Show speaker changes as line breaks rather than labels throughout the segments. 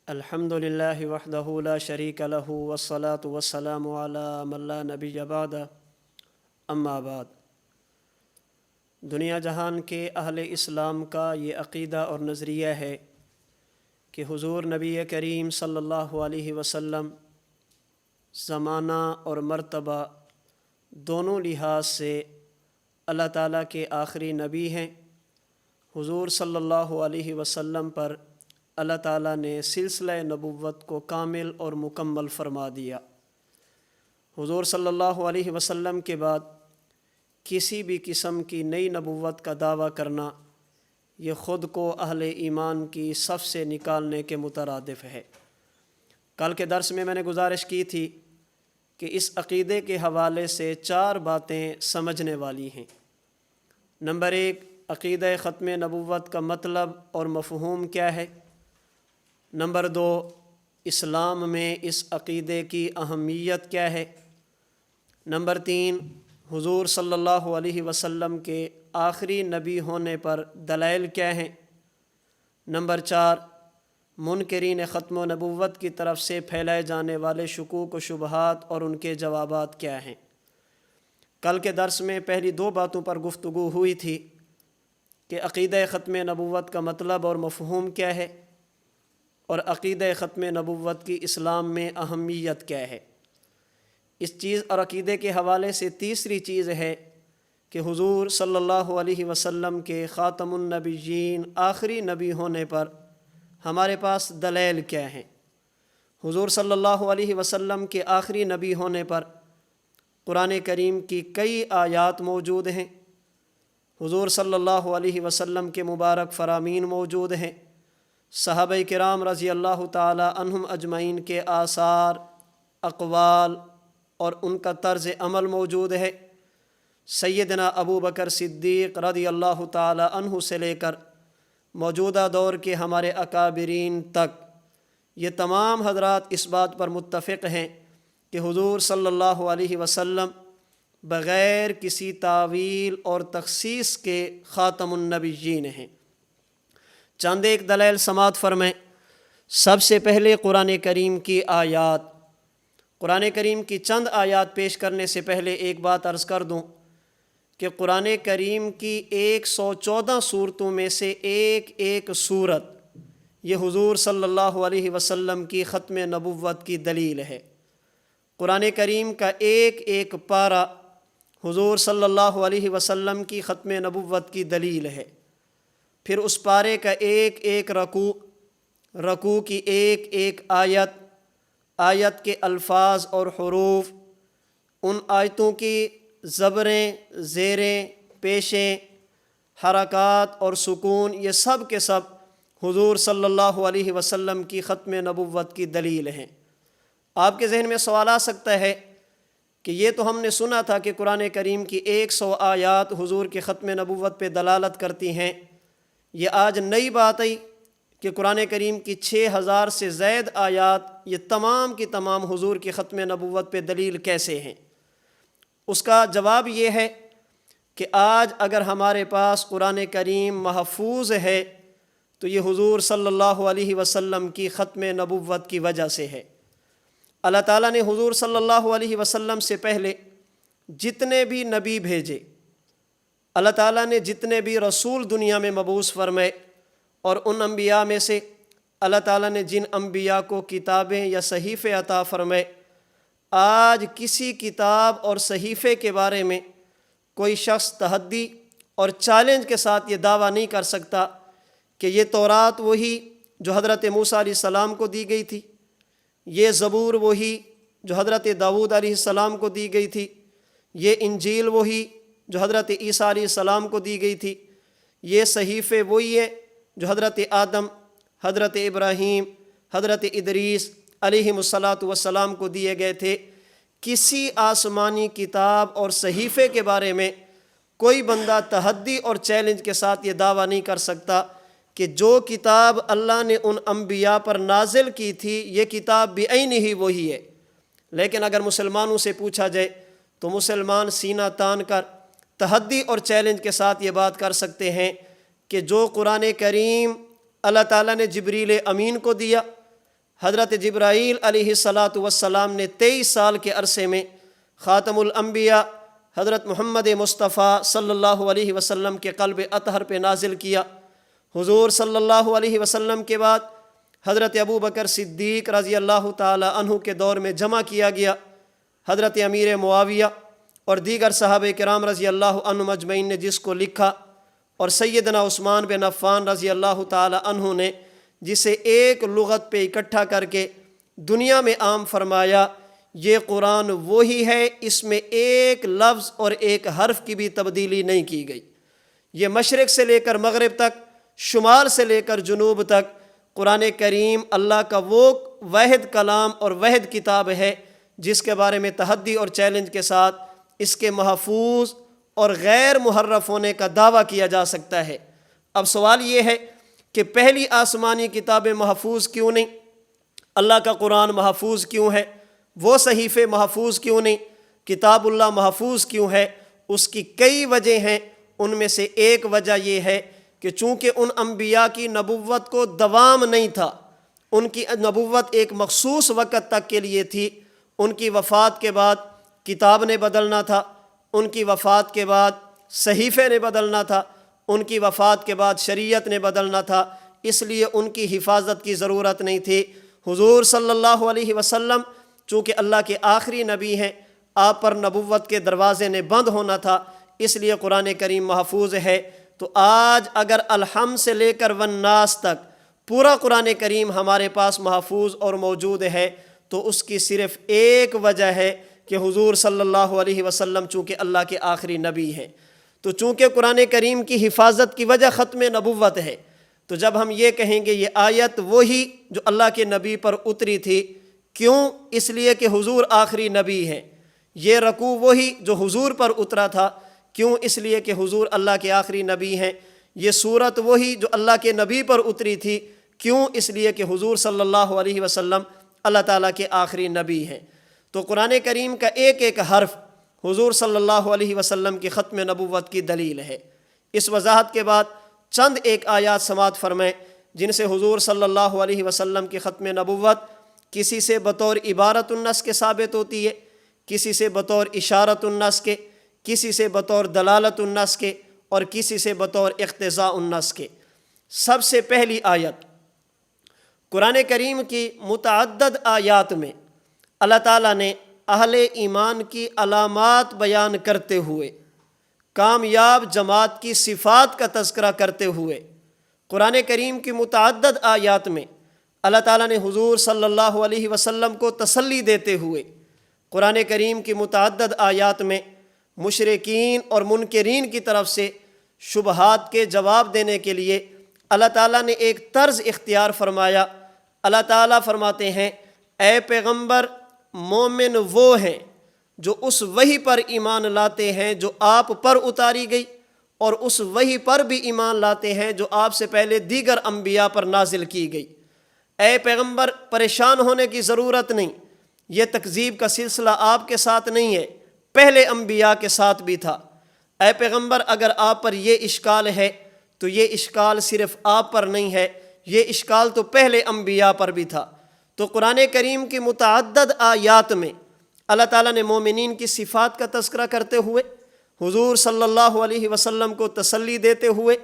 الحمد للہ وحدہ لا شریک لہ والصلاة والسلام علی من لا نبی بعدہ اما بعد۔ دنیا جہان کے اہل اسلام کا یہ عقیدہ اور نظریہ ہے کہ حضور نبی کریم صلی اللہ علیہ وسلم زمانہ اور مرتبہ دونوں لحاظ سے اللہ تعالیٰ کے آخری نبی ہیں۔ حضور صلی اللہ علیہ وسلم پر اللہ تعالیٰ نے سلسلہ نبوت کو کامل اور مکمل فرما دیا۔ حضور صلی اللہ علیہ وسلم کے بعد کسی بھی قسم کی نئی نبوت کا دعویٰ کرنا یہ خود کو اہل ایمان کی صف سے نکالنے کے مترادف ہے۔ کل کے درس میں نے گزارش کی تھی کہ اس عقیدے کے حوالے سے 4 باتیں سمجھنے والی ہیں۔ نمبر 1، عقیدہ ختم نبوت کا مطلب اور مفہوم کیا ہے۔ نمبر 2، اسلام میں اس عقیدے کی اہمیت کیا ہے۔ نمبر 3، حضور صلی اللہ علیہ وسلم کے آخری نبی ہونے پر دلائل کیا ہیں۔ نمبر 4، منکرین ختم و نبوت کی طرف سے پھیلائے جانے والے شکوک و شبہات اور ان کے جوابات کیا ہیں۔ کل کے درس میں پہلی 2 باتوں پر گفتگو ہوئی تھی کہ عقیدہ ختم نبوت کا مطلب اور مفہوم کیا ہے، اور عقیدہ ختم نبوت کی اسلام میں اہمیت کیا ہے۔ اس چیز اور عقیدے کے حوالے سے تیسری چیز ہے کہ حضور صلی اللہ علیہ وسلم کے خاتم النبیین آخری نبی ہونے پر ہمارے پاس دلائل کیا ہیں۔ حضور صلی اللہ علیہ وسلم کے آخری نبی ہونے پر قرآن کریم کی کئی آیات موجود ہیں۔ حضور صلی اللہ علیہ وسلم کے مبارک فرامین موجود ہیں۔ صحابہ کرام رضی اللہ تعالی عنہم اجمعین کے آثار، اقوال اور ان کا طرز عمل موجود ہے۔ سیدنا ابو بکر صدیق رضی اللہ تعالی عنہ سے لے کر موجودہ دور کے ہمارے اکابرین تک یہ تمام حضرات اس بات پر متفق ہیں کہ حضور صلی اللہ علیہ وسلم بغیر کسی تعویل اور تخصیص کے خاتم النبیین ہیں۔ چند ایک دلائل سماعت فرمائیں۔ سب سے پہلے قرآن کریم کی آیات۔ قرآن کریم کی چند آیات پیش کرنے سے پہلے ایک بات عرض کر دوں کہ قرآن کریم کی 114 صورتوں میں سے ایک صورت یہ حضور صلی اللہ علیہ وسلم کی ختم نبوت کی دلیل ہے۔ قرآن کریم کا ایک پارہ حضور صلی اللہ علیہ وسلم کی ختم نبوت کی دلیل ہے۔ پھر اس پارے کا ایک رکوع کی ایک آیت کے الفاظ اور حروف، ان آیتوں کی زبریں، زیریں، پیشیں، حرکات اور سکون، یہ سب کے سب حضور صلی اللہ علیہ وسلم کی ختم نبوت کی دلیل ہیں۔ آپ کے ذہن میں سوال آ سکتا ہے کہ یہ تو ہم نے سنا تھا کہ قرآن کریم کی 100 آیات حضور کی ختم نبوت پہ دلالت کرتی ہیں، یہ آج نئی بات آئی کہ قرآن کریم کی 6000 سے زائد آیات یہ تمام کی تمام حضور کی ختم نبوت پہ دلیل کیسے ہیں؟ اس کا جواب یہ ہے کہ آج اگر ہمارے پاس قرآن کریم محفوظ ہے تو یہ حضور صلی اللہ علیہ وسلم کی ختم نبوت کی وجہ سے ہے۔ اللہ تعالیٰ نے حضور صلی اللہ علیہ وسلم سے پہلے جتنے بھی نبی بھیجے، اللہ تعالیٰ نے جتنے بھی رسول دنیا میں مبعوث فرمائے، اور ان انبیاء میں سے اللہ تعالیٰ نے جن انبیاء کو کتابیں یا صحیفے عطا فرمائے، آج کسی کتاب اور صحیفے کے بارے میں کوئی شخص تحدی اور چیلنج کے ساتھ یہ دعویٰ نہیں کر سکتا کہ یہ تورات وہی جو حضرت موسیٰ علیہ السلام کو دی گئی تھی، یہ زبور وہی جو حضرت داؤد علیہ السلام کو دی گئی تھی، یہ انجیل وہی جو حضرت عیسیٰ علیہ السلام کو دی گئی تھی، یہ صحیفے وہی ہے جو حضرت آدم، حضرت ابراہیم، حضرت ادریس علیہ السلام کو دیے گئے تھے۔ کسی آسمانی کتاب اور صحیفے کے بارے میں کوئی بندہ تحدی اور چیلنج کے ساتھ یہ دعویٰ نہیں کر سکتا کہ جو کتاب اللہ نے ان انبیاء پر نازل کی تھی یہ کتاب بعینہ ہی وہی ہے۔ لیکن اگر مسلمانوں سے پوچھا جائے تو مسلمان سینہ تان کر تحدی اور چیلنج کے ساتھ یہ بات کر سکتے ہیں کہ جو قرآن کریم اللہ تعالیٰ نے جبریل امین کو دیا، حضرت جبرائیل علیہ الصلاۃ والسلام نے 23 سال کے عرصے میں خاتم الانبیاء حضرت محمد مصطفیٰ صلی اللہ علیہ وسلم کے قلب اطہر پہ نازل کیا۔ حضور صلی اللہ علیہ وسلم کے بعد حضرت ابو بکر صدیق رضی اللہ تعالی عنہ کے دور میں جمع کیا گیا۔ حضرت امیر معاویہ اور دیگر صحابہ کرام رضی اللہ عنہم اجمعین نے جس کو لکھا، اور سیدنا عثمان بن عفان رضی اللہ تعالی عنہ نے جسے ایک لغت پہ اکٹھا کر کے دنیا میں عام فرمایا، یہ قرآن وہی ہے، اس میں ایک لفظ اور ایک حرف کی بھی تبدیلی نہیں کی گئی۔ یہ مشرق سے لے کر مغرب تک، شمال سے لے کر جنوب تک قرآن کریم اللہ کا وہ واحد کلام اور واحد کتاب ہے جس کے بارے میں تحدی اور چیلنج کے ساتھ اس کے محفوظ اور غیر محرف ہونے کا دعویٰ کیا جا سکتا ہے۔ اب سوال یہ ہے کہ پہلی آسمانی کتابیں محفوظ کیوں نہیں؟ اللہ کا قرآن محفوظ کیوں ہے؟ وہ صحیفے محفوظ کیوں نہیں؟ کتاب اللہ محفوظ کیوں ہے؟ اس کی کئی وجہ ہیں۔ ان میں سے ایک وجہ یہ ہے کہ چونکہ ان انبیاء کی نبوت کو دوام نہیں تھا، ان کی نبوت ایک مخصوص وقت تک کے لیے تھی۔ ان کی وفات کے بعد کتاب نے بدلنا تھا، ان کی وفات کے بعد صحیفے نے بدلنا تھا، ان کی وفات کے بعد شریعت نے بدلنا تھا، اس لیے ان کی حفاظت کی ضرورت نہیں تھی۔ حضور صلی اللہ علیہ وسلم چونکہ اللہ کے آخری نبی ہیں، آپ پر نبوت کے دروازے نے بند ہونا تھا، اس لیے قرآن کریم محفوظ ہے۔ تو آج اگر الحم سے لے کر والناس تک پورا قرآن کریم ہمارے پاس محفوظ اور موجود ہے تو اس کی صرف ایک وجہ ہے کہ حضور صلی اللہ علیہ وسلم چونکہ اللہ کے آخری نبی ہیں۔ تو چونکہ قرآن کریم کی حفاظت کی وجہ ختم نبوت ہے، تو جب ہم یہ کہیں گے یہ آیت وہی جو اللہ کے نبی پر اتری تھی، کیوں؟ اس لیے کہ حضور آخری نبی ہیں۔ یہ رکوع وہی جو حضور پر اترا تھا، کیوں؟ اس لیے کہ حضور اللہ کے آخری نبی ہیں۔ یہ سورت وہی جو اللہ کے نبی پر اتری تھی، کیوں؟ اس لیے کہ حضور صلی اللہ علیہ وسلم اللہ تعالیٰ کے آخری نبی ہیں۔ تو قرآن کریم کا ایک ایک حرف حضور صلی اللہ علیہ وسلم کی ختم نبوت کی دلیل ہے۔ اس وضاحت کے بعد چند ایک آیات سماعت فرمائیں جن سے حضور صلی اللہ علیہ وسلم کی ختم نبوت کسی سے بطور عبارت النص کے ثابت ہوتی ہے، کسی سے بطور اشارت النص کے، کسی سے بطور دلالت النص کے، اور کسی سے بطور اقتضاء النص کے۔ سب سے پہلی آیت قرآن کریم کی متعدد آیات میں اللہ تعالیٰ نے اہل ایمان کی علامات بیان کرتے ہوئے، کامیاب جماعت کی صفات کا تذکرہ کرتے ہوئے، قرآن کریم کی متعدد آیات میں اللہ تعالیٰ نے حضور صلی اللہ علیہ وسلم کو تسلی دیتے ہوئے، قرآن کریم کی متعدد آیات میں مشرکین اور منکرین کی طرف سے شبہات کے جواب دینے کے لیے اللہ تعالیٰ نے ایک طرز اختیار فرمایا۔ اللہ تعالیٰ فرماتے ہیں، اے پیغمبر، مومن وہ ہیں جو اس وحی پر ایمان لاتے ہیں جو آپ پر اتاری گئی، اور اس وحی پر بھی ایمان لاتے ہیں جو آپ سے پہلے دیگر انبیاء پر نازل کی گئی۔ اے پیغمبر، پریشان ہونے کی ضرورت نہیں، یہ تکذیب کا سلسلہ آپ کے ساتھ نہیں ہے، پہلے انبیاء کے ساتھ بھی تھا۔ اے پیغمبر، اگر آپ پر یہ اشکال ہے تو یہ اشکال صرف آپ پر نہیں ہے، یہ اشکال تو پہلے انبیاء پر بھی تھا۔ تو قرآن کریم کی متعدد آیات میں اللہ تعالیٰ نے مومنین کی صفات کا تذکرہ کرتے ہوئے، حضور صلی اللہ علیہ وسلم کو تسلی دیتے ہوئے،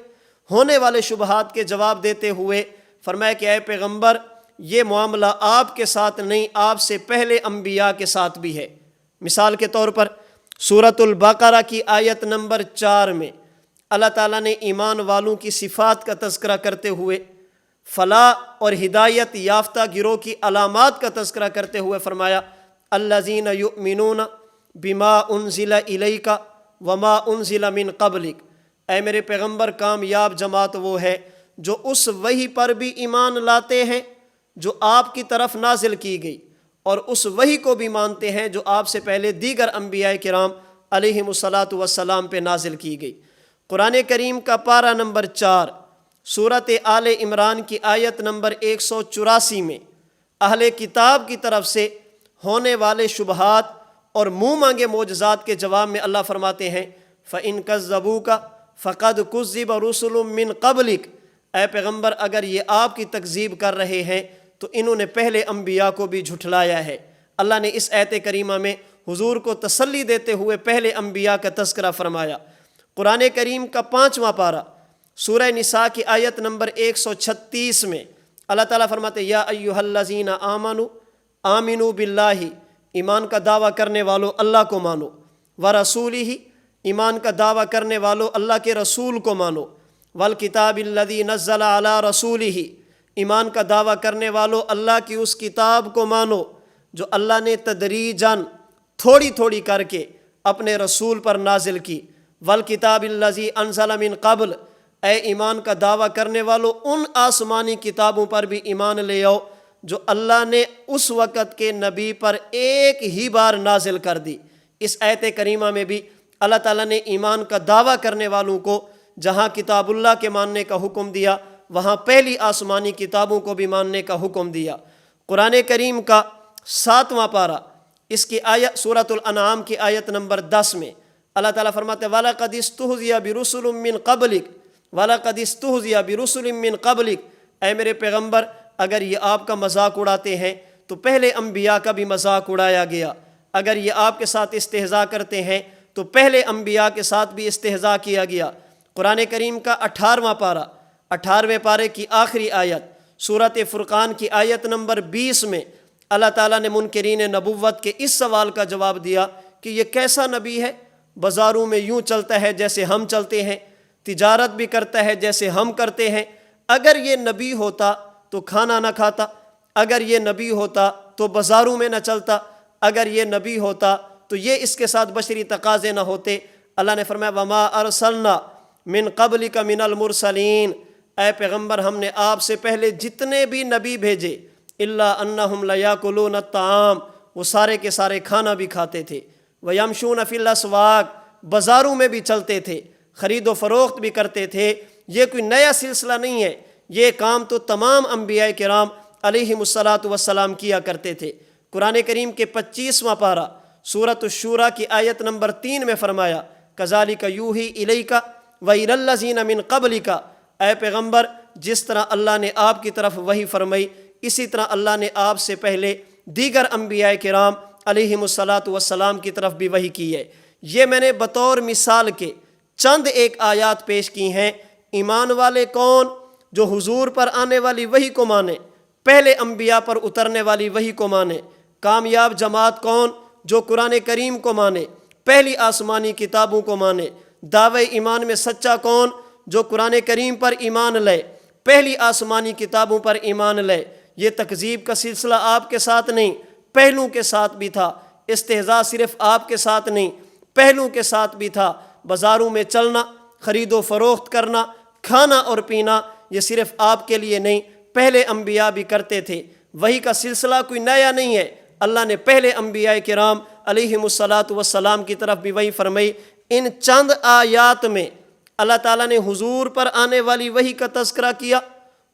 ہونے والے شبہات کے جواب دیتے ہوئے فرمایا کہ اے پیغمبر، یہ معاملہ آپ کے ساتھ نہیں، آپ سے پہلے انبیاء کے ساتھ بھی ہے۔ مثال کے طور پر سورۃ البقرہ کی آیت نمبر 4 میں اللہ تعالیٰ نے ایمان والوں کی صفات کا تذکرہ کرتے ہوئے، فلاح اور ہدایت یافتہ گروہ کی علامات کا تذکرہ کرتے ہوئے فرمایا، الذین یؤمنون بما انزل الیک وما انزل من قبلک۔ اے میرے پیغمبر، کامیاب جماعت وہ ہے جو اس وحی پر بھی ایمان لاتے ہیں جو آپ کی طرف نازل کی گئی، اور اس وحی کو بھی مانتے ہیں جو آپ سے پہلے دیگر انبیاء کرام علیہم الصلاۃ والسلام پہ نازل کی گئی۔ قرآن کریم کا پارہ نمبر 4 سورۃ آل عمران کی آیت نمبر 184 میں اہل کتاب کی طرف سے ہونے والے شبہات اور منہ مانگے معجزات کے جواب میں اللہ فرماتے ہیں، فَإِن كَذَّبُوكَ فَقَدْ كُذِّبَ رُسُلٌ مِّن قَبْلِكَ۔ اے پیغمبر، اگر یہ آپ کی تکذیب کر رہے ہیں تو انہوں نے پہلے انبیاء کو بھی جھٹلایا ہے۔ اللہ نے اس آیت کریمہ میں حضور کو تسلی دیتے ہوئے پہلے انبیاء کا تذکرہ فرمایا۔ قرآن کریم کا 5واں پارہ سورہ نساء کی آیت نمبر 136 میں اللہ تعالیٰ فرماتے یا ایھا الذین آمنوا آمنوا باللہ، ایمان کا دعویٰ کرنے والو اللہ کو مانو، ورسولہ، ایمان کا دعویٰ کرنے والو اللہ کے رسول کو مانو، والکتاب الذی نزل علی رسولہ، ایمان کا دعویٰ کرنے والو اللہ کی اس کتاب کو مانو جو اللہ نے تدریجاً تھوڑی تھوڑی کر کے اپنے رسول پر نازل کی، والکتاب الذی انزل من قبل، اے ایمان کا دعویٰ کرنے والو ان آسمانی کتابوں پر بھی ایمان لے آؤ جو اللہ نے اس وقت کے نبی پر ایک ہی بار نازل کر دی۔ اس آیت کریمہ میں بھی اللہ تعالیٰ نے ایمان کا دعویٰ کرنے والوں کو جہاں کتاب اللہ کے ماننے کا حکم دیا وہاں پہلی آسمانی کتابوں کو بھی ماننے کا حکم دیا۔ قرآن کریم کا 7واں پارہ اس کی آیت سورۃ الانعام کی آیت نمبر 10 میں اللہ تعالیٰ فرماتے ہیں وَلَقَدِ اسْتُهْزِئَ بِرُسُلٍ مِّن قَبْلِكَ وَلَقَدِ اسْتُهْزِئَ بِرُسُلٍ مِّن قَبْلِكَ، اے میرے پیغمبر اگر یہ آپ کا مذاق اڑاتے ہیں تو پہلے انبیاء کا بھی مذاق اڑایا گیا، اگر یہ آپ کے ساتھ استہزاء کرتے ہیں تو پہلے انبیاء کے ساتھ بھی استہزاء کیا گیا۔ قرآن کریم کا 18واں پارہ 18ویں پارے کی آخری آیت سورۃ فرقان کی آیت نمبر 20 میں اللہ تعالیٰ نے منکرین نبوت کے اس سوال کا جواب دیا کہ یہ کیسا نبی ہے، بازاروں میں یوں چلتا ہے جیسے ہم چلتے ہیں، تجارت بھی کرتا ہے جیسے ہم کرتے ہیں، اگر یہ نبی ہوتا تو کھانا نہ کھاتا، اگر یہ نبی ہوتا تو بازاروں میں نہ چلتا، اگر یہ نبی ہوتا تو یہ اس کے ساتھ بشری تقاضے نہ ہوتے۔ اللہ نے فرمایا وما ارسلنا من قبلک من المرسلین، اے پیغمبر ہم نے آپ سے پہلے جتنے بھی نبی بھیجے الا انہم لیاکلون الطعام، وہ سارے کے سارے کھانا بھی کھاتے تھے، ویمشون فی الاسواق، بازاروں میں بھی چلتے تھے، خرید و فروخت بھی کرتے تھے۔ یہ کوئی نیا سلسلہ نہیں ہے، یہ کام تو تمام انبیاء کرام علیہم السلام کیا کرتے تھے۔ قرآن کریم کے 25واں پارہ سورۃ الشورى کی آیت نمبر 3 میں فرمایا کذالک یوحی الیک وإلی الذین من قبلک، اے پیغمبر جس طرح اللہ نے آپ کی طرف وحی فرمائی اسی طرح اللہ نے آپ سے پہلے دیگر انبیاء کرام علیہم السلام کی طرف بھی وحی کی ہے۔ یہ میں نے بطور مثال کے چند ایک آیات پیش کی ہیں۔ ایمان والے کون؟ جو حضور پر آنے والی وحی کو مانے، پہلے انبیاء پر اترنے والی وحی کو مانے۔ کامیاب جماعت کون؟ جو قرآن کریم کو مانے، پہلی آسمانی کتابوں کو مانے۔ دعوی ایمان میں سچا کون؟ جو قرآن کریم پر ایمان لے، پہلی آسمانی کتابوں پر ایمان لے۔ یہ تکذیب کا سلسلہ آپ کے ساتھ نہیں، پہلوں کے ساتھ بھی تھا۔ استہزاء صرف آپ کے ساتھ نہیں، پہلوں کے ساتھ بھی تھا۔ بازاروں میں چلنا، خرید و فروخت کرنا، کھانا اور پینا، یہ صرف آپ کے لیے نہیں، پہلے انبیاء بھی کرتے تھے۔ وحی کا سلسلہ کوئی نیا نہیں ہے، اللہ نے پہلے انبیاء کرام علیہم السلام کی طرف بھی وحی فرمائی۔ ان چند آیات میں اللہ تعالیٰ نے حضور پر آنے والی وحی کا تذکرہ کیا،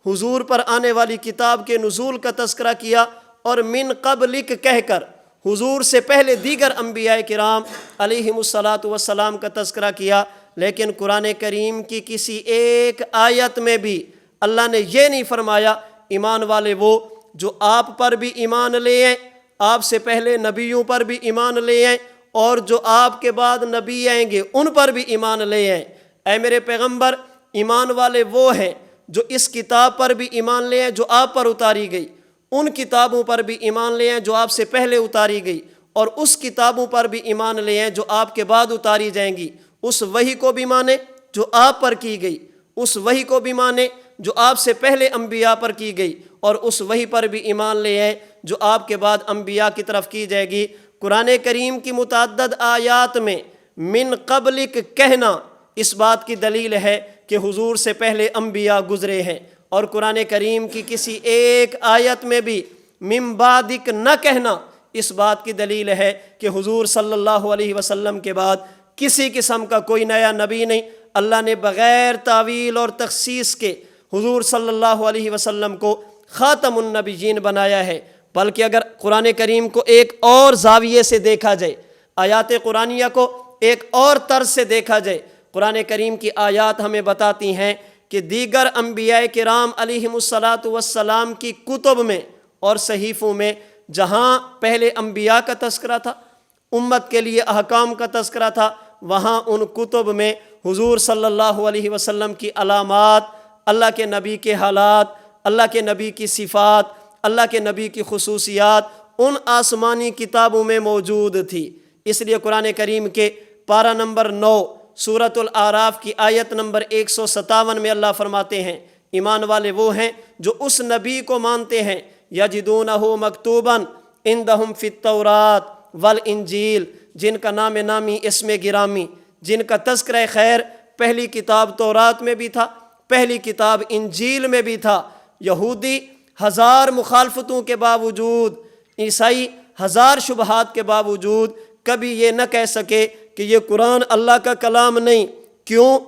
حضور پر آنے والی کتاب کے نزول کا تذکرہ کیا، اور من قبلک کہہ کر حضور سے پہلے دیگر انبیاء کرام علیہم السلام کا تذکرہ کیا۔ لیکن قرآن کریم کی کسی ایک آیت میں بھی اللہ نے یہ نہیں فرمایا ایمان والے وہ جو آپ پر بھی ایمان لے آئیں، آپ سے پہلے نبیوں پر بھی ایمان لے آئیں، اور جو آپ کے بعد نبی آئیں گے ان پر بھی ایمان لے آئیں۔ اے میرے پیغمبر، ایمان والے وہ ہیں جو اس کتاب پر بھی ایمان لے آئیں جو آپ پر اتاری گئی، ان کتابوں پر بھی ایمان لے آئیں جو آپ سے پہلے اتاری گئی، اور اس کتابوں پر بھی ایمان لے آئیں جو آپ کے بعد اتاری جائیں گی۔ اس وحی کو بھی مانے جو آپ پر کی گئی، اس وحی کو بھی مانے جو آپ سے پہلے انبیاء پر کی گئی، اور اس وحی پر بھی ایمان لے آئیں جو آپ کے بعد انبیاء کی طرف کی جائے گی۔ قرآن کریم کی متعدد آیات میں من قبلک کہنا اس بات کی دلیل ہے کہ حضور سے پہلے انبیاء گزرے ہیں، اور قرآن کریم کی کسی ایک آیت میں بھی من بعدک نہ کہنا اس بات کی دلیل ہے کہ حضور صلی اللہ علیہ وسلم کے بعد کسی قسم کا کوئی نیا نبی نہیں۔ اللہ نے بغیر تعویل اور تخصیص کے حضور صلی اللہ علیہ وسلم کو خاتم النبیین بنایا ہے۔ بلکہ اگر قرآن کریم کو ایک اور زاویے سے دیکھا جائے، آیات قرآنیہ کو ایک اور طرز سے دیکھا جائے، قرآن کریم کی آیات ہمیں بتاتی ہیں کہ دیگر انبیاء کرام علیہم السلام کی کتب میں اور صحیفوں میں جہاں پہلے انبیاء کا تذکرہ تھا، امت کے لیے احکام کا تذکرہ تھا، وہاں ان کتب میں حضور صلی اللہ علیہ وسلم کی علامات، اللہ کے نبی کے حالات، اللہ کے نبی کی صفات، اللہ کے نبی کی خصوصیات ان آسمانی کتابوں میں موجود تھی۔ اس لیے قرآن کریم کے پارہ نمبر 9 سورۃ الاعراف کی آیت نمبر 157 میں اللہ فرماتے ہیں، ایمان والے وہ ہیں جو اس نبی کو مانتے ہیں، یجدونہ مکتوبا عندہم فی التوراۃ والانجیل، جن کا نام نامی اسم گرامی، جن کا تذکرہ خیر پہلی کتاب تورات میں بھی تھا، پہلی کتاب انجیل میں بھی تھا۔ یہودی ہزار مخالفتوں کے باوجود، عیسائی ہزار شبہات کے باوجود کبھی یہ نہ کہہ سکے کہ یہ قرآن اللہ کا کلام نہیں۔ کیوں؟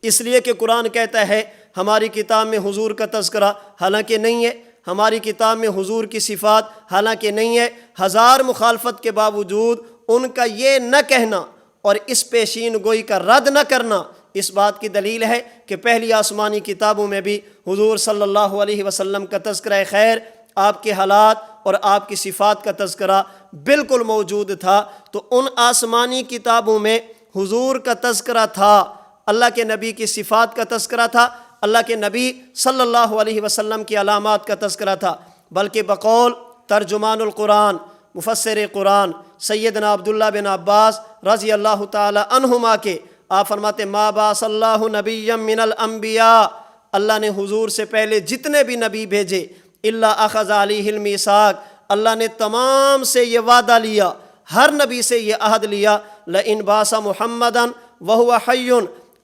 اس لیے کہ قرآن کہتا ہے ہماری کتاب میں حضور کا تذکرہ، حالانکہ نہیں ہے، ہماری کتاب میں حضور کی صفات، حالانکہ نہیں ہے۔ ہزار مخالفت کے باوجود ان کا یہ نہ کہنا اور اس پیشین گوئی کا رد نہ کرنا اس بات کی دلیل ہے کہ پہلی آسمانی کتابوں میں بھی حضور صلی اللہ علیہ وسلم کا تذکرہ خیر، آپ کے حالات اور آپ کی صفات کا تذکرہ بالکل موجود تھا۔ تو ان آسمانی کتابوں میں حضور کا تذکرہ تھا، اللہ کے نبی کی صفات کا تذکرہ تھا، اللہ کے نبی صلی اللہ علیہ وسلم کی علامات کا تذکرہ تھا، بلکہ بقول ترجمان القرآن مفسر قرآن سیدنا عبداللہ بن عباس رضی اللہ تعالی عنہما کے آپ فرماتے ما بعث اللہ نبیا من الانبیاء، اللہ نے حضور سے پہلے جتنے بھی نبی بھیجے الا اخذ علیہ المیثاق، اللہ نے تمام سے یہ وعدہ لیا، ہر نبی سے یہ عہد لیا، لئن بعث محمدا وہو حی،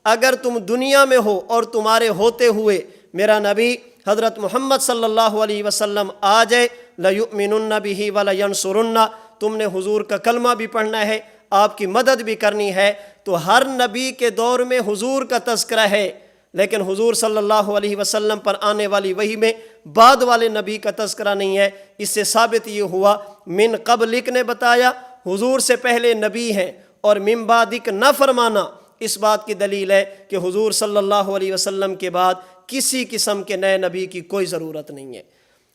اگر تم دنیا میں ہو اور تمہارے ہوتے ہوئے میرا نبی حضرت محمد صلی اللہ علیہ وسلم آ جائے، لَيُؤْمِنُنَّ بِهِ وَلَيَنْصُرُنَّ، تم نے حضور کا کلمہ بھی پڑھنا ہے، آپ کی مدد بھی کرنی ہے۔ تو ہر نبی کے دور میں حضور کا تذکرہ ہے، لیکن حضور صلی اللہ علیہ وسلم پر آنے والی وحی میں بعد والے نبی کا تذکرہ نہیں ہے۔ اس سے ثابت یہ ہوا من قبلک نے بتایا حضور سے پہلے نبی ہیں، اور من بعدک نہ فرمانا اس بات کی دلیل ہے کہ حضور صلی اللہ علیہ وسلم کے بعد کسی قسم کے نئے نبی کی کوئی ضرورت نہیں ہے۔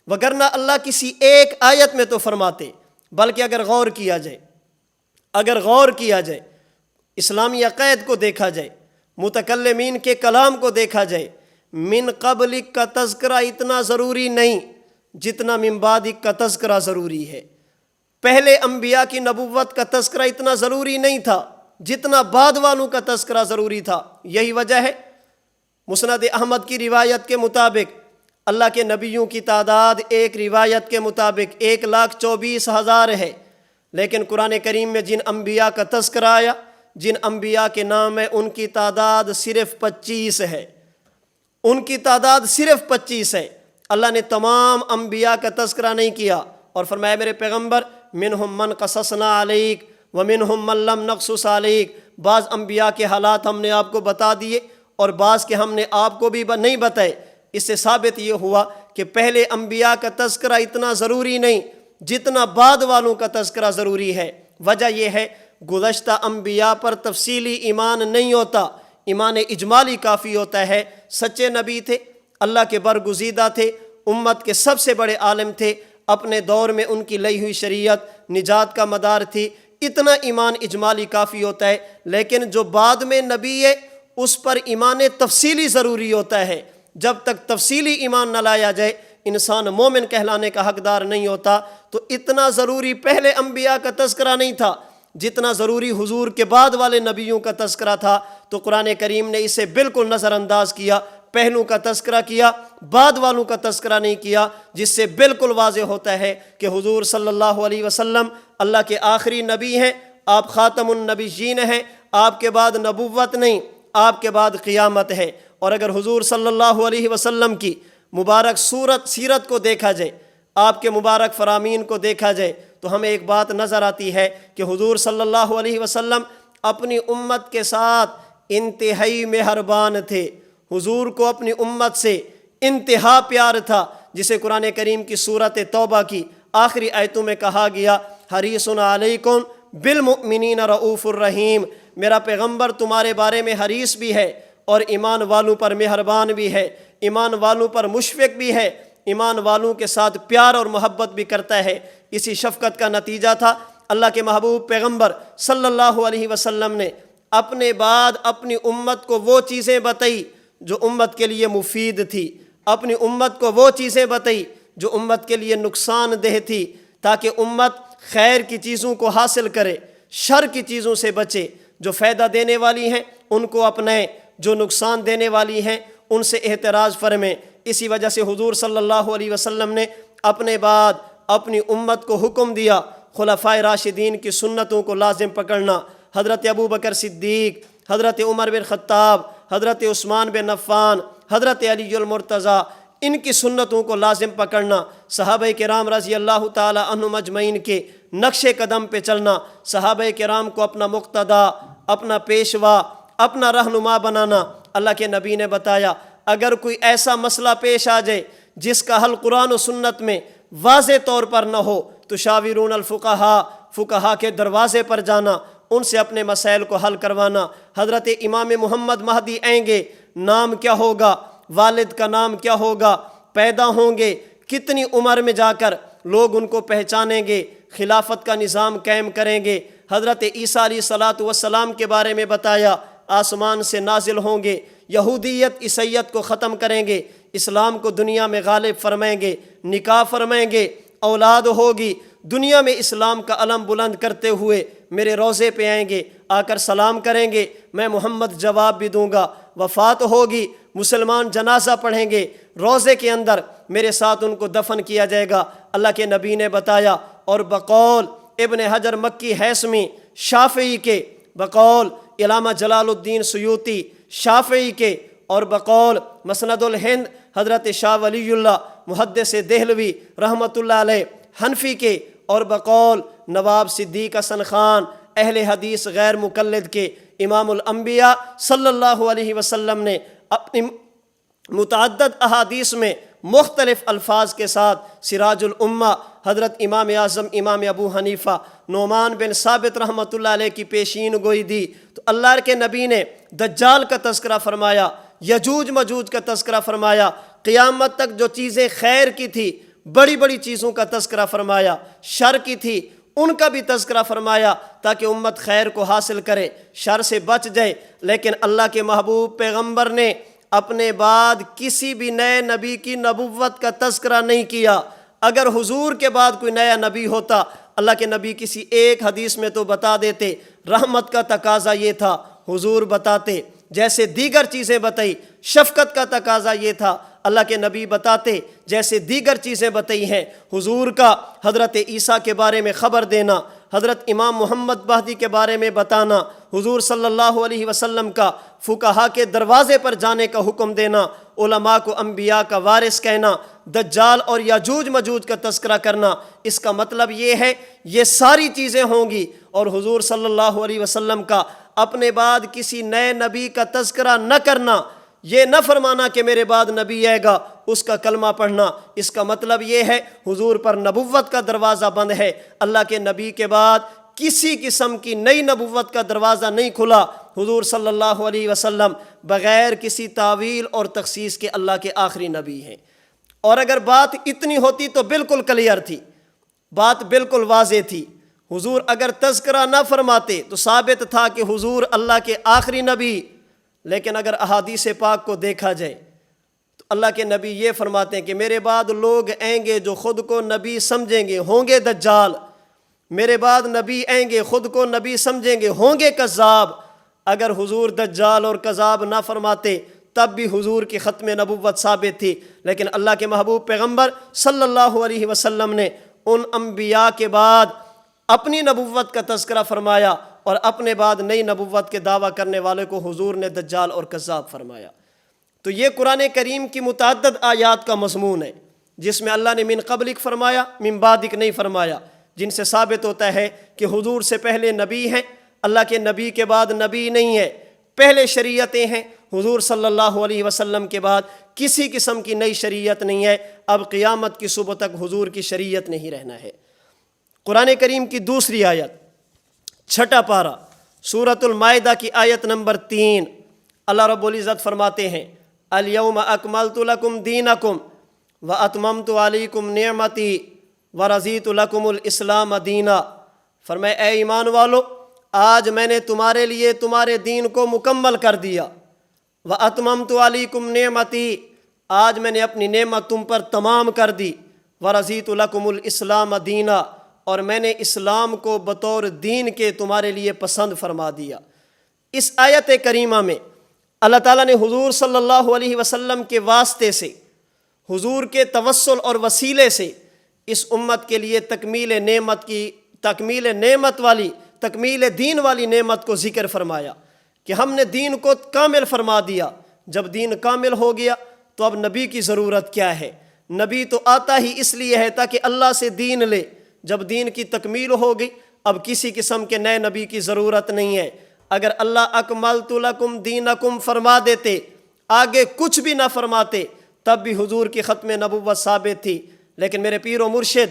وگرنہ اللہ کسی ایک آیت میں تو فرماتے، بلکہ اگر غور کیا جائے اسلامی عقائد کو دیکھا جائے، متکلمین کے کلام کو دیکھا جائے، من قبلک کا تذکرہ اتنا ضروری نہیں جتنا من بعدک کا تذکرہ ضروری ہے۔ پہلے انبیاء کی نبوت کا تذکرہ اتنا ضروری نہیں تھا جتنا بعد والوں کا تذکرہ ضروری تھا۔ یہی وجہ ہے مسند احمد کی روایت کے مطابق اللہ کے نبیوں کی تعداد ایک روایت کے مطابق 1,24,000 ہے، لیکن قرآن کریم میں جن انبیاء کا تذکرہ آیا، جن انبیاء کے نام ہے، ان کی تعداد صرف 25 ہے، ان کی تعداد صرف 25 ہے۔ اللہ نے تمام انبیاء کا تذکرہ نہیں کیا اور فرمایا میرے پیغمبر منہم من قصصنا علیک ومنہم من لم نقصص علیک، بعض انبیاء کے حالات ہم نے آپ کو بتا دیے اور بعض کے ہم نے آپ کو بھی نہیں بتائے۔ اس سے ثابت یہ ہوا کہ پہلے انبیاء کا تذکرہ اتنا ضروری نہیں جتنا بعد والوں کا تذکرہ ضروری ہے۔ وجہ یہ ہے گزشتہ انبیاء پر تفصیلی ایمان نہیں ہوتا، ایمان اجمالی کافی ہوتا ہے۔ سچے نبی تھے، اللہ کے برگزیدہ تھے، امت کے سب سے بڑے عالم تھے، اپنے دور میں ان کی لائی ہوئی شریعت نجات کا مدار تھی، اتنا ایمان اجمالی کافی ہوتا ہے۔ لیکن جو بعد میں نبی ہے اس پر ایمان تفصیلی ضروری ہوتا ہے۔ جب تک تفصیلی ایمان نہ لایا جائے انسان مومن کہلانے کا حقدار نہیں ہوتا۔ تو اتنا ضروری پہلے انبیاء کا تذکرہ نہیں تھا جتنا ضروری حضور کے بعد والے نبیوں کا تذکرہ تھا۔ تو قرآن کریم نے اسے بالکل نظر انداز کیا، پہلوں کا تذکرہ کیا، بعد والوں کا تذکرہ نہیں کیا، جس سے بالکل واضح ہوتا ہے کہ حضور صلی اللہ علیہ وسلم اللہ کے آخری نبی ہیں، آپ خاتم النبیین ہیں، آپ کے بعد نبوت نہیں، آپ کے بعد قیامت ہے۔ اور اگر حضور صلی اللہ علیہ وسلم کی مبارک سیرت کو دیکھا جائے، آپ کے مبارک فرامین کو دیکھا جائے، تو ہمیں ایک بات نظر آتی ہے کہ حضور صلی اللہ علیہ وسلم اپنی امت کے ساتھ انتہائی مہربان تھے۔ حضور کو اپنی امت سے انتہا پیار تھا، جسے قرآن کریم کی سورۃ توبہ کی آخری آیتوں میں کہا گیا حریص علیکم بالمؤمنین رؤوف الرحیم، میرا پیغمبر تمہارے بارے میں حریص بھی ہے اور ایمان والوں پر مہربان بھی ہے، ایمان والوں پر مشفق بھی ہے، ایمان والوں کے ساتھ پیار اور محبت بھی کرتا ہے۔ اسی شفقت کا نتیجہ تھا اللہ کے محبوب پیغمبر صلی اللہ علیہ وسلم نے اپنے بعد اپنی امت کو وہ چیزیں بتائی جو امت کے لیے مفید تھی، اپنی امت کو وہ چیزیں بتائی جو امت کے لیے نقصان دہ تھی، تاکہ امت خیر کی چیزوں کو حاصل کرے، شر کی چیزوں سے بچے، جو فائدہ دینے والی ہیں ان کو اپنائیں، جو نقصان دینے والی ہیں ان سے احتراز فرمائیں۔ اسی وجہ سے حضور صلی اللہ علیہ وسلم نے اپنے بعد اپنی امت کو حکم دیا خلفائے راشدین کی سنتوں کو لازم پکڑنا۔ حضرت ابو بکر صدیق، حضرت عمر بن خطاب، حضرت عثمان بن عفان، حضرت علی المرتضیٰ، ان کی سنتوں کو لازم پکڑنا، صحابہ کرام رضی اللہ تعالی عنہم اجمعین کے نقش قدم پہ چلنا، صحابہ کرام کو اپنا مقتدا، اپنا پیشوا، اپنا رہنما بنانا۔ اللہ کے نبی نے بتایا اگر کوئی ایسا مسئلہ پیش آ جائے جس کا حل قرآن و سنت میں واضح طور پر نہ ہو تو شاورون الفقہا، فقہا کے دروازے پر جانا، ان سے اپنے مسائل کو حل کروانا۔ حضرت امام محمد مہدی آئیں گے، نام کیا ہوگا، والد کا نام کیا ہوگا، پیدا ہوں گے کتنی عمر میں جا کر لوگ ان کو پہچانیں گے، خلافت کا نظام قائم کریں گے۔ حضرت عیسیٰ علیہ السلام کے بارے میں بتایا آسمان سے نازل ہوں گے، یہودیت عیسیت کو ختم کریں گے، اسلام کو دنیا میں غالب فرمائیں گے، نکاح فرمائیں گے، اولاد ہوگی، دنیا میں اسلام کا علم بلند کرتے ہوئے میرے روضے پہ آئیں گے، آ کر سلام کریں گے، میں محمد جواب بھی دوں گا۔ وفات ہوگی، مسلمان جنازہ پڑھیں گے، روضے کے اندر میرے ساتھ ان کو دفن کیا جائے گا۔ اللہ کے نبی نے بتایا، اور بقول ابن حجر مکی ہیثمی شافعی کے، بقول علامہ جلال الدین سیوطی شافعی کے، اور بقول مسند الہند حضرت شاہ ولی اللہ محدث دہلوی رحمۃ اللہ علیہ حنفی کے، اور بقول نواب صدیق حسن خان اہل حدیث غیر مقلد کے، امام الانبیاء صلی اللہ علیہ وسلم نے اپنی متعدد احادیث میں مختلف الفاظ کے ساتھ سراج الامہ حضرت امام اعظم امام ابو حنیفہ نعمان بن ثابت رحمۃ اللہ علیہ کی پیشین گوئی دی۔ تو اللہ کے نبی نے دجال کا تذکرہ فرمایا، یجوج مجوج کا تذکرہ فرمایا، قیامت تک جو چیزیں خیر کی تھی بڑی بڑی چیزوں کا تذکرہ فرمایا، شر کی تھی ان کا بھی تذکرہ فرمایا، تاکہ امت خیر کو حاصل کرے، شر سے بچ جائے۔ لیکن اللہ کے محبوب پیغمبر نے اپنے بعد کسی بھی نئے نبی کی نبوت کا تذکرہ نہیں کیا۔ اگر حضور کے بعد کوئی نیا نبی ہوتا، اللہ کے نبی کسی ایک حدیث میں تو بتا دیتے، رحمت کا تقاضا یہ تھا، حضور بتاتے، جیسے دیگر چیزیں بتائی، شفقت کا تقاضا یہ تھا، اللہ کے نبی بتاتے، جیسے دیگر چیزیں بتائی ہیں۔ حضور کا حضرت عیسیٰ کے بارے میں خبر دینا، حضرت امام محمد مہدی کے بارے میں بتانا، حضور صلی اللہ علیہ وسلم کا فقہا کے دروازے پر جانے کا حکم دینا، علماء کو انبیاء کا وارث کہنا، دجال اور یاجوج مجوج کا تذکرہ کرنا، اس کا مطلب یہ ہے یہ ساری چیزیں ہوں گی، اور حضور صلی اللہ علیہ وسلم کا اپنے بعد کسی نئے نبی کا تذکرہ نہ کرنا، یہ نہ فرمانا کہ میرے بعد نبی آئے گا اس کا کلمہ پڑھنا، اس کا مطلب یہ ہے حضور پر نبوت کا دروازہ بند ہے۔ اللہ کے نبی کے بعد کسی قسم کی نئی نبوت کا دروازہ نہیں کھلا۔ حضور صلی اللہ علیہ وسلم بغیر کسی تعویل اور تخصیص کے اللہ کے آخری نبی ہیں۔ اور اگر بات اتنی ہوتی تو بالکل کلیئر تھی، بات بالکل واضح تھی۔ حضور اگر تذکرہ نہ فرماتے تو ثابت تھا کہ حضور اللہ کے آخری نبی۔ لیکن اگر احادیث پاک کو دیکھا جائے تو اللہ کے نبی یہ فرماتے ہیں کہ میرے بعد لوگ آئیں گے جو خود کو نبی سمجھیں گے، ہوں گے دجال۔ میرے بعد نبی آئیں گے خود کو نبی سمجھیں گے، ہوں گے کذاب۔ اگر حضور دجال اور کذاب نہ فرماتے تب بھی حضور کی ختم نبوت ثابت تھی۔ لیکن اللہ کے محبوب پیغمبر صلی اللہ علیہ وسلم نے ان انبیاء کے بعد اپنی نبوت کا تذکرہ فرمایا، اور اپنے بعد نئی نبوت کے دعویٰ کرنے والے کو حضور نے دجال اور کذاب فرمایا۔ تو یہ قرآن کریم کی متعدد آیات کا مضمون ہے، جس میں اللہ نے من قبلک فرمایا، من بعدک نہیں فرمایا، جن سے ثابت ہوتا ہے کہ حضور سے پہلے نبی ہیں، اللہ کے نبی کے بعد نبی نہیں ہے، پہلے شریعتیں ہیں، حضور صلی اللہ علیہ وسلم کے بعد کسی قسم کی نئی شریعت نہیں ہے۔ اب قیامت کی صبح تک حضور کی شریعت نہیں رہنا ہے۔ قرآن کریم کی دوسری آیت، چھٹا پارہ، سورۃ المائدہ کی آیت نمبر 3، اللہ رب العزت فرماتے ہیں الیوم اکملت لکم دینکم وَأَتْمَمْتُ عَلَيْكُمْ نِعْمَتِي وَرَضِيتُ لَكُمُ الْإِسْلَامَ دِينًا۔ فرمائے اے ایمان والو، آج میں نے تمہارے لیے تمہارے دین کو مکمل کر دیا۔ وَأَتْمَمْتُ عَلَيْكُمْ نِعْمَتِي، آج میں نے اپنی نعمت تم پر تمام کر دی۔ وَرَضِيتُ لَكُمُ الْإِسْلَامَ دِينًا، اور میں نے اسلام کو بطور دین کے تمہارے لیے پسند فرما دیا۔ اس آیت کریمہ میں اللہ تعالیٰ نے حضور صلی اللہ علیہ وسلم کے واسطے سے، حضور کے توسل اور وسیلے سے اس امت کے لیے تکمیل دین والی نعمت کو ذکر فرمایا کہ ہم نے دین کو کامل فرما دیا۔ جب دین کامل ہو گیا تو اب نبی کی ضرورت کیا ہے؟ نبی تو آتا ہی اس لیے ہے تاکہ اللہ سے دین لے۔ جب دین کی تکمیل ہو گئی اب کسی قسم کے نئے نبی کی ضرورت نہیں ہے۔ اگر اللہ اکملت لکم دینکم فرما دیتے، آگے کچھ بھی نہ فرماتے، تب بھی حضور کی ختم نبوت ثابت تھی۔ لیکن میرے پیر و مرشد،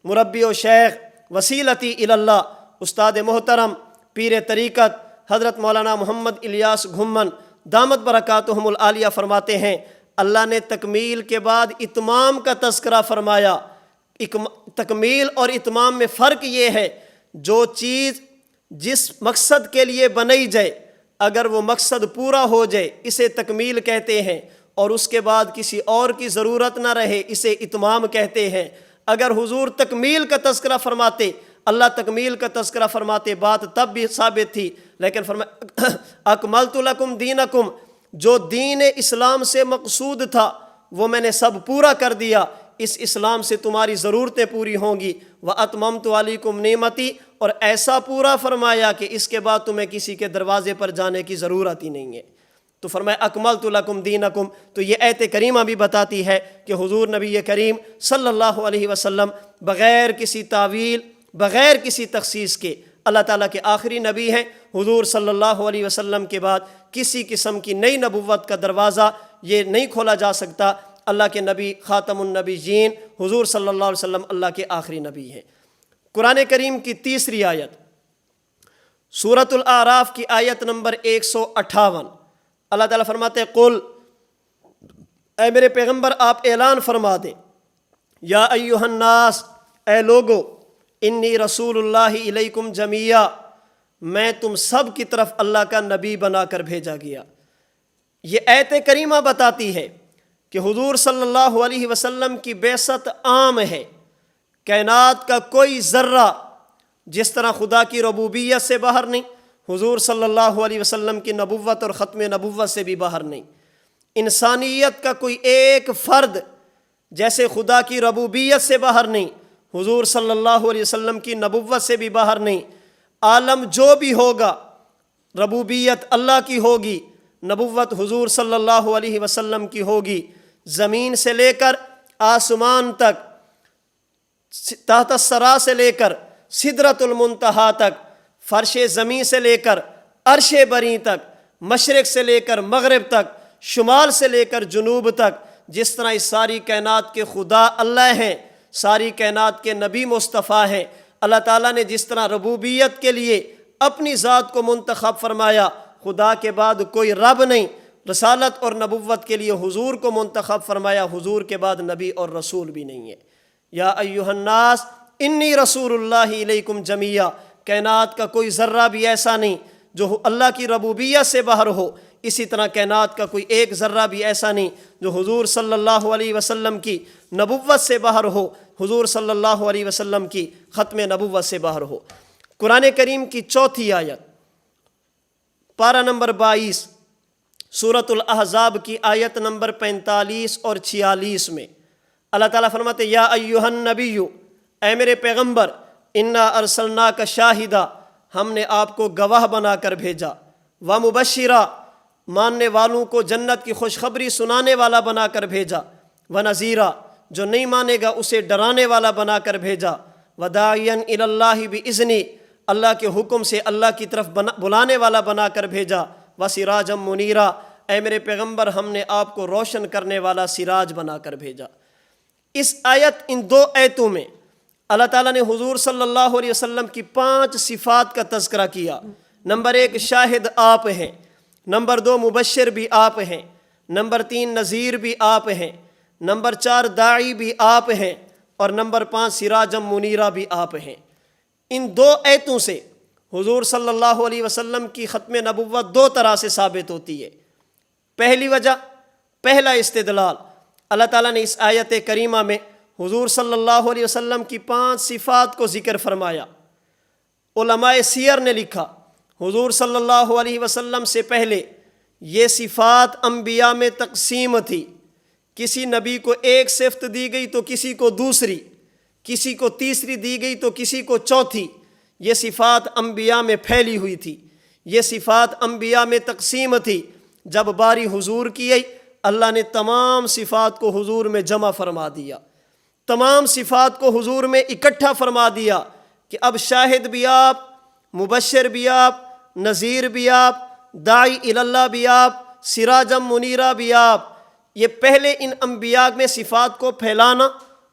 مربی و شیخ، وسیلتی اللہ، استاد محترم، پیر طریقت حضرت مولانا محمد الیاس گھمن دامت برکاتہم العالیہ فرماتے ہیں، اللہ نے تکمیل کے بعد اتمام کا تذکرہ فرمایا۔ تکمیل اور اتمام میں فرق یہ ہے، جو چیز جس مقصد کے لیے بنائی جائے اگر وہ مقصد پورا ہو جائے اسے تکمیل کہتے ہیں، اور اس کے بعد کسی اور کی ضرورت نہ رہے اسے اتمام کہتے ہیں۔ اگر حضور تکمیل کا تذکرہ فرماتے، اللہ تکمیل کا تذکرہ فرماتے، بات تب بھی ثابت تھی، لیکن فرمایا اکملت لکم دینکم، جو دین اسلام سے مقصود تھا وہ میں نے سب پورا کر دیا، اس اسلام سے تمہاری ضرورتیں پوری ہوں گی۔ وَأَتْمَمْتُ عَلَيْكُمْ نِعْمَتِي، اور ایسا پورا فرمایا کہ اس کے بعد تمہیں کسی کے دروازے پر جانے کی ضرورت ہی نہیں ہے۔ تو فرمایا اکملت لکم دینکم، تو یہ آیت کریمہ بھی بتاتی ہے کہ حضور نبی کریم صلی اللہ علیہ وسلم بغیر کسی تعویل، بغیر کسی تخصیص کے اللہ تعالیٰ کے آخری نبی ہیں۔ حضور صلی اللہ علیہ وسلم کے بعد کسی قسم کی نئی نبوت کا دروازہ یہ نہیں کھولا جا سکتا۔ اللہ کے نبی خاتم النبیین حضور صلی اللہ علیہ وسلم اللہ کے آخری نبی ہیں۔ قرآن کریم کی تیسری آیت سورۃ الاعراف کی آیت نمبر 158، اللہ تعالیٰ فرماتے ہیں قل، اے میرے پیغمبر آپ اعلان فرما دیں، یا ایہا الناس، اے لوگو، انی رسول اللہ الیکم جمیعا، میں تم سب کی طرف اللہ کا نبی بنا کر بھیجا گیا۔ یہ آیت کریمہ بتاتی ہے کہ حضور صلی اللہ علیہ وسلم کی بعثت عام ہے۔ کائنات کا کوئی ذرہ جس طرح خدا کی ربوبیت سے باہر نہیں، حضور صلی اللہ علیہ وسلم کی نبوت اور ختم نبوت سے بھی باہر نہیں۔ انسانیت کا کوئی ایک فرد جیسے خدا کی ربوبیت سے باہر نہیں، حضور صلی اللہ علیہ وسلم کی نبوت سے بھی باہر نہیں۔ عالم جو بھی ہوگا ربوبیت اللہ کی ہوگی، نبوت حضور صلی اللہ علیہ وسلم کی ہوگی۔ زمین سے لے کر آسمان تک، تحت الثری سے لے کر سدرۃ المنتہا تک، فرش زمین سے لے کر عرش بری تک، مشرق سے لے کر مغرب تک، شمال سے لے کر جنوب تک، جس طرح اس ساری کائنات کے خدا اللہ ہیں، ساری کائنات کے نبی مصطفیٰ ہیں۔ اللہ تعالیٰ نے جس طرح ربوبیت کے لیے اپنی ذات کو منتخب فرمایا، خدا کے بعد کوئی رب نہیں، رسالت اور نبوت کے لیے حضور کو منتخب فرمایا، حضور کے بعد نبی اور رسول بھی نہیں ہے۔ یا ایھا الناس انی رسول اللہ الیکم جمیعا، کائنات کا کوئی ذرہ بھی ایسا نہیں جو اللہ کی ربوبیت سے باہر ہو، اسی طرح کائنات کا کوئی ایک ذرہ بھی ایسا نہیں جو حضور صلی اللہ علیہ وسلم کی نبوت سے باہر ہو، حضور صلی اللہ علیہ وسلم کی ختم نبوت سے باہر ہو۔ قرآن کریم کی چوتھی آیت پارہ نمبر 22 سورۃ الاحزاب کی آیت نمبر 45 اور 46 میں اللہ تعالیٰ فرماتے یا ایھا النبی، اے میرے پیغمبر، انا ارسلناک شاہدا، ہم نے آپ کو گواہ بنا کر بھیجا، ومبشرا، ماننے والوں کو جنت کی خوشخبری سنانے والا بنا کر بھیجا، ونذیرا، جو نہیں مانے گا اسے ڈرانے والا بنا کر بھیجا، وداعیا الی اللہ باذنی، اللہ کے حکم سے اللہ کی طرف بلانے والا بنا کر بھیجا، وسراجا منیرا، اے میرے پیغمبر ہم نے آپ کو روشن کرنے والا سراج بنا کر بھیجا۔ اس آیت، ان دو آیتوں میں اللہ تعالیٰ نے حضور صلی اللہ علیہ وسلم کی 5 صفات کا تذکرہ کیا۔ نمبر 1 شاہد آپ ہیں، نمبر 2 مبشر بھی آپ ہیں، نمبر 3 نذیر بھی آپ ہیں، نمبر 4 داعی بھی آپ ہیں، اور نمبر 5 سراجم منیرہ بھی آپ ہیں۔ ان 2 آیتوں سے حضور صلی اللہ علیہ وسلم کی ختم نبوت 2 طرح سے ثابت ہوتی ہے۔ پہلی وجہ، پہلا استدلال، اللہ تعالیٰ نے اس آیت کریمہ میں حضور صلی اللہ علیہ وسلم کی 5 صفات کو ذکر فرمایا۔ علماء سیر نے لکھا حضور صلی اللہ علیہ وسلم سے پہلے یہ صفات انبیاء میں تقسیم تھی۔ کسی نبی کو ایک صفت دی گئی تو کسی کو دوسری، کسی کو تیسری دی گئی تو کسی کو چوتھی۔ یہ صفات انبیاء میں پھیلی ہوئی تھی، یہ صفات انبیاء میں تقسیم تھی۔ جب باری حضور کی آئی، اللہ نے تمام صفات کو حضور میں جمع فرما دیا، تمام صفات کو حضور میں اکٹھا فرما دیا کہ اب شاہد بھی آپ، مبشر بھی آپ، نذیر بھی آپ، داعی اللہ بھی آپ، سراجم منیرہ بھی آپ۔ یہ پہلے ان انبیاء میں صفات کو پھیلانا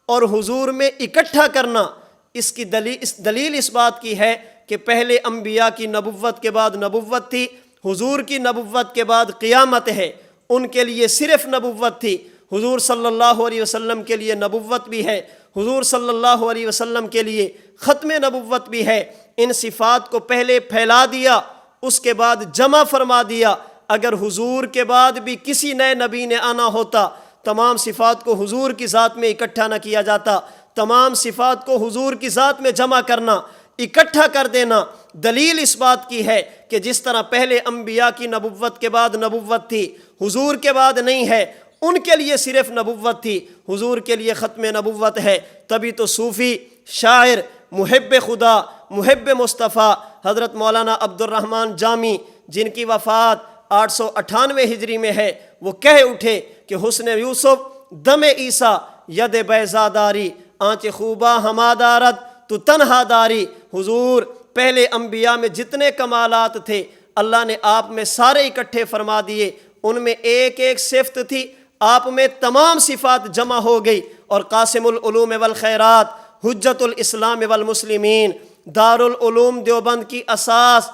اور حضور میں اکٹھا کرنا، اس کی دلیل اس بات کی ہے کہ پہلے انبیاء کی نبوت کے بعد نبوت تھی، حضور کی نبوت کے بعد قیامت ہے۔ ان کے لیے صرف نبوت تھی، حضور صلی اللہ علیہ وسلم کے لیے نبوت بھی ہے، حضور صلی اللہ علیہ وسلم کے لیے ختم نبوت بھی ہے۔ ان صفات کو پہلے پھیلا دیا، اس کے بعد جمع فرما دیا۔ اگر حضور کے بعد بھی کسی نئے نبی نے آنا ہوتا، تمام صفات کو حضور کی ذات میں اکٹھا نہ کیا جاتا، تمام صفات کو حضور کی ذات میں جمع کرنا، اکٹھا کر دینا، دلیل اس بات کی ہے کہ جس طرح پہلے انبیاء کی نبوت کے بعد نبوت تھی، حضور کے بعد نہیں ہے، ان کے لیے صرف نبوت تھی، حضور کے لیے ختم نبوت ہے۔ تبھی تو صوفی، شاعر، محب خدا، محب مصطفیٰ حضرت مولانا عبد الرحمن جامی، جن کی وفات 898 ہجری میں ہے، وہ کہہ اٹھے کہ حسن یوسف دم عیسیٰ ید بیضا داری، آنچ خوبا ہما دارد تو تنہا داری۔ حضور پہلے انبیاء میں جتنے کمالات تھے اللہ نے آپ میں سارے اکٹھے فرما دیے، ان میں ایک ایک صفت تھی، آپ میں تمام صفات جمع ہو گئی۔ اور قاسم العلوم والخیرات، حجت الاسلام والمسلمین، دارالعلوم دیوبند کی اساس،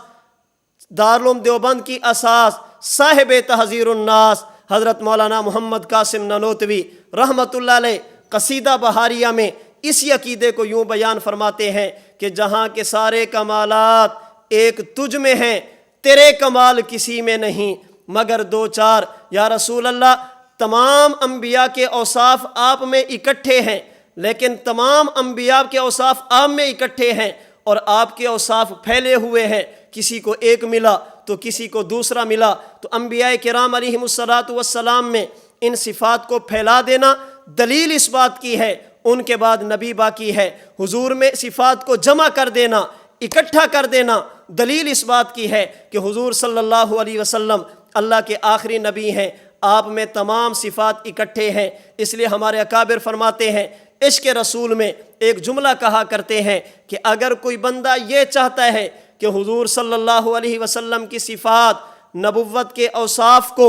دارالعلوم دیوبند کی اساس، صاحب تحذیر الناس حضرت مولانا محمد قاسم نانوتوی رحمۃ اللہ علیہ قصیدہ بہاریہ میں اسی عقیدے کو یوں بیان فرماتے ہیں کہ جہاں کے سارے کمالات ایک تجھ میں ہیں، تیرے کمال کسی میں نہیں مگر 2-4۔ یا رسول اللہ، تمام انبیاء کے اوصاف آپ میں اکٹھے ہیں، لیکن تمام انبیاء کے اوصاف آپ میں اکٹھے ہیں اور آپ کے اوصاف پھیلے ہوئے ہیں، کسی کو ایک ملا تو کسی کو دوسرا ملا۔ تو انبیاء کرام علیہم السلام میں ان صفات کو پھیلا دینا دلیل اس بات کی ہے، ان کے بعد نبی باقی ہے۔ حضور میں صفات کو جمع کر دینا، اکٹھا کر دینا دلیل اس بات کی ہے کہ حضور صلی اللہ علیہ وسلم اللہ کے آخری نبی ہیں، آپ میں تمام صفات اکٹھے ہیں۔ اس لیے ہمارے اکابر فرماتے ہیں، عشق رسول میں ایک جملہ کہا کرتے ہیں کہ اگر کوئی بندہ یہ چاہتا ہے کہ حضور صلی اللہ علیہ وسلم کی صفات، نبوت کے اوصاف کو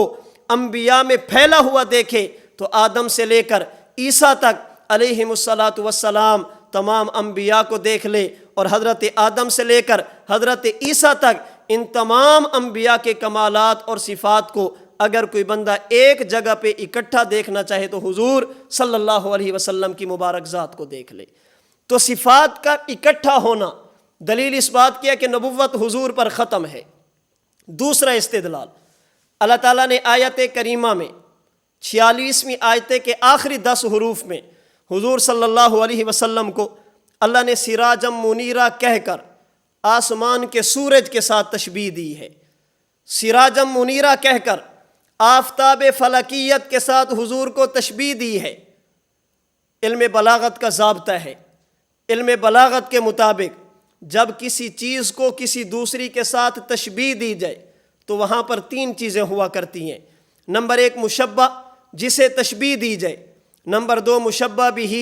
انبیاء میں پھیلا ہوا دیکھے تو آدم سے لے کر عیسیٰ تک علیہم السلام تمام انبیاء کو دیکھ لے، اور حضرت آدم سے لے کر حضرت عیسیٰ تک ان تمام انبیاء کے کمالات اور صفات کو اگر کوئی بندہ ایک جگہ پہ اکٹھا دیکھنا چاہے تو حضور صلی اللہ علیہ وسلم کی مبارک ذات کو دیکھ لے۔ تو صفات کا اکٹھا ہونا دلیل اس بات کی ہے کہ نبوت حضور پر ختم ہے۔ دوسرا استدلال، اللہ تعالیٰ نے آیت کریمہ میں 46ویں آیت کے آخری 10 حروف میں حضور صلی اللہ علیہ وسلم کو اللہ نے سراجم منیرہ کہہ کر آسمان کے سورج کے ساتھ تشبیہ دی ہے۔ سراجم منیرہ کہہ کر آفتاب فلکیت کے ساتھ حضور کو تشبیہ دی ہے۔ علم بلاغت کا ضابطہ ہے، علم بلاغت کے مطابق جب کسی چیز کو کسی دوسری کے ساتھ تشبیہ دی جائے تو وہاں پر 3 چیزیں ہوا کرتی ہیں۔ نمبر 1 مشبہ، جسے تشبیہ دی جائے۔ نمبر 2 مشبہ بہ،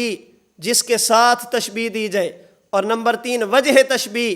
جس کے ساتھ تشبیہ دی جائے۔ اور نمبر 3 وجہ تشبیہ،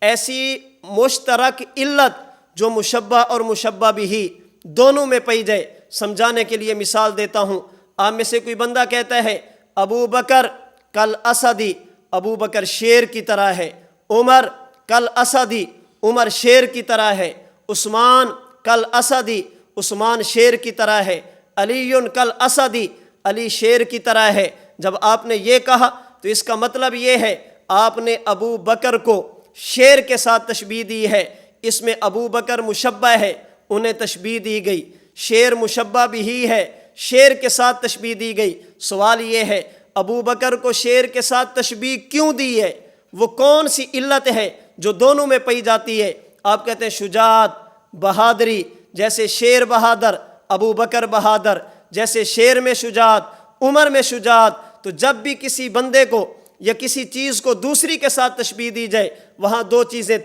ایسی مشترک علت جو مشبہ اور مشبہ بہ دونوں میں پائی جائے۔ سمجھانے کے لیے مثال دیتا ہوں، آپ میں سے کوئی بندہ کہتا ہے ابو بکر کل اسدی، ابو بکر شیر کی طرح ہے۔ عمر کل اسدی، عمر شیر کی طرح ہے۔ عثمان کل اسدی، عثمان شیر کی طرح ہے۔ علی کل اسدی، علی شیر کی طرح ہے۔ جب آپ نے یہ کہا تو اس کا مطلب یہ ہے آپ نے ابو بکر کو شیر کے ساتھ تشبیہ دی ہے۔ اس میں ابو بکر مشبہ ہے، انہیں تشبیہ دی گئی، شیر مشبہ بھی ہے، شیر کے ساتھ تشبیہ دی گئی۔ سوال یہ ہے ابو بکر کو شیر کے ساتھ تشبیہ کیوں دی ہے؟ وہ کون سی علت ہے جو دونوں میں پائی جاتی ہے؟ آپ کہتے ہیں شجاعت، بہادری، جیسے شیر بہادر، ابو بکر بہادر، جیسے شیر میں شجاعت، عمر میں شجاعت۔ تو جب بھی کسی بندے کو یا کسی چیز کو دوسری کے ساتھ تشبیہ دی جائے، وہاں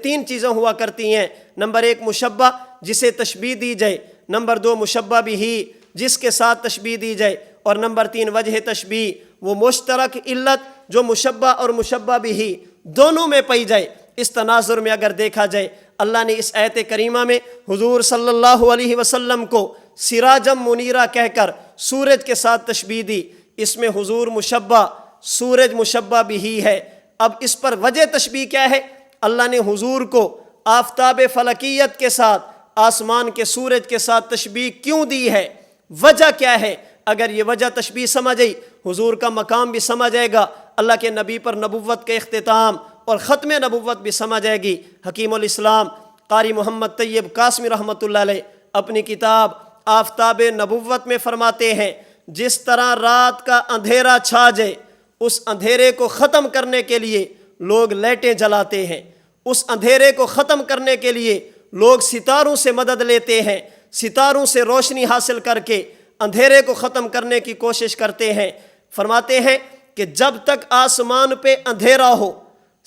تین چیزیں ہوا کرتی ہیں۔ نمبر ایک مشبہ جسے تشبیہ دی جائے، نمبر دو مشبہ بھی جس کے ساتھ تشبیہ دی جائے، اور نمبر تین وجہ تشبیہ، وہ مشترک علت جو مشبہ اور مشبہ بھی دونوں میں پائی جائے۔ اس تناظر میں اگر دیکھا جائے، اللہ نے اس آیت کریمہ میں حضور صلی اللہ علیہ وسلم کو سراجم منیرہ کہہ کر سورج کے ساتھ تشبیہ دی۔ اس میں حضور مشبہ، سورج مشبہ بھی ہے۔ اب اس پر وجہ تشبیہ کیا ہے؟ اللہ نے حضور کو آفتاب فلکیت کے ساتھ، آسمان کے سورج کے ساتھ تشبیہ کیوں دی ہے؟ وجہ کیا ہے؟ اگر یہ وجہ تشبیہ سمجھ آئی، حضور کا مقام بھی سمجھ آئے گا، اللہ کے نبی پر نبوت کے اختتام اور ختم نبوت بھی سمجھ آئے گی۔ حکیم الاسلام قاری محمد طیب قاسمی رحمۃ اللہ علیہ اپنی کتاب آفتاب نبوت میں فرماتے ہیں، جس طرح رات کا اندھیرا چھا جائے، اس اندھیرے کو ختم کرنے کے لیے لوگ لائٹیں جلاتے ہیں، اس اندھیرے کو ختم کرنے کے لیے لوگ ستاروں سے مدد لیتے ہیں، ستاروں سے روشنی حاصل کر کے اندھیرے کو ختم کرنے کی کوشش کرتے ہیں۔ فرماتے ہیں کہ جب تک آسمان پہ اندھیرا ہو،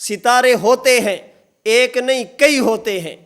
ستارے ہوتے ہیں، ایک نہیں کئی ہوتے ہیں،